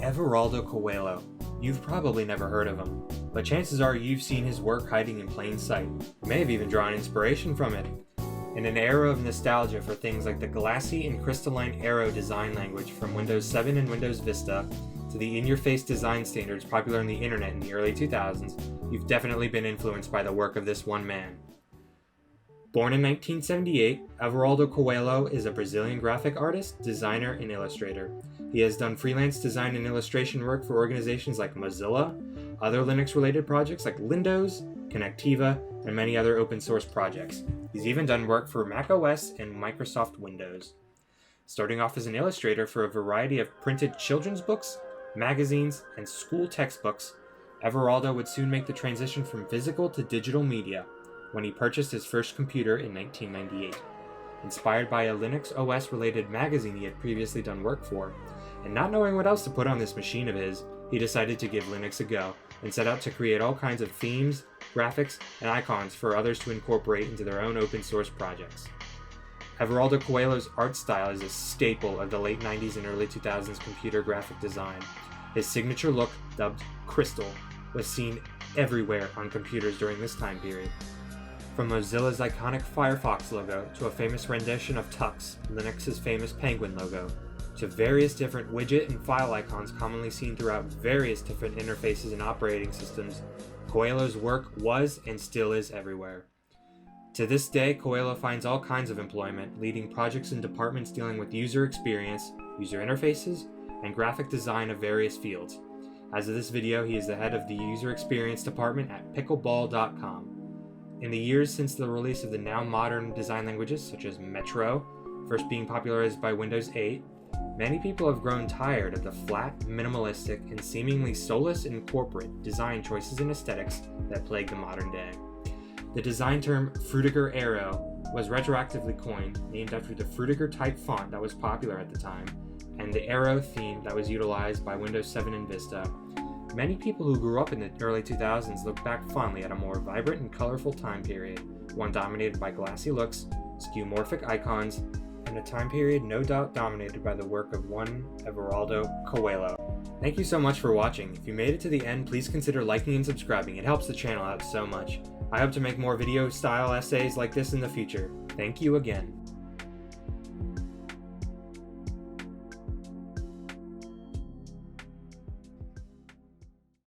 Everaldo Coelho. You've probably never heard of him, but chances are you've seen his work hiding in plain sight. You may have even drawn inspiration from it. In an era of nostalgia for things like the glassy and crystalline Aero design language from Windows 7 and Windows Vista, to the in-your-face design standards popular on the internet in the early 2000s, you've definitely been influenced by the work of this one man. Born in 1978, Everaldo Coelho is a Brazilian graphic artist, designer, and illustrator. He has done freelance design and illustration work for organizations like Mozilla, other Linux-related projects like Lindows, Connectiva, and many other open-source projects. He's even done work for macOS and Microsoft Windows. Starting off as an illustrator for a variety of printed children's books, magazines, and school textbooks, Everaldo would soon make the transition from physical to digital media when he purchased his first computer in 1998. Inspired by a Linux OS-related magazine he had previously done work for, and not knowing what else to put on this machine of his, he decided to give Linux a go and set out to create all kinds of themes, graphics, and icons for others to incorporate into their own open-source projects. Everaldo Coelho's art style is a staple of the late 90s and early 2000s computer graphic design. His signature look, dubbed Crystal, was seen everywhere on computers during this time period. From Mozilla's iconic Firefox logo to a famous rendition of Tux, Linux's famous Penguin logo, to various different widget and file icons commonly seen throughout various different interfaces and operating systems, Coelho's work was and still is everywhere. To this day, Coelho finds all kinds of employment, leading projects and departments dealing with user experience, user interfaces, and graphic design of various fields. As of this video, he is the head of the user experience department at pickleball.com. In the years since the release of the now modern design languages such as Metro, first being popularized by Windows 8, many people have grown tired of the flat, minimalistic, and seemingly soulless and corporate design choices and aesthetics that plague the modern day. The design term Frutiger Aero was retroactively coined, named after the Frutiger type font that was popular at the time, and the Aero theme that was utilized by Windows 7 and Vista. Many people who grew up in the early 2000s look back fondly at a more vibrant and colorful time period, one dominated by glassy looks, skeuomorphic icons, and a time period no doubt dominated by the work of one Everaldo Coelho. Thank you so much for watching. If you made it to the end, please consider liking and subscribing. It helps the channel out so much. I hope to make more video-style essays like this in the future. Thank you again.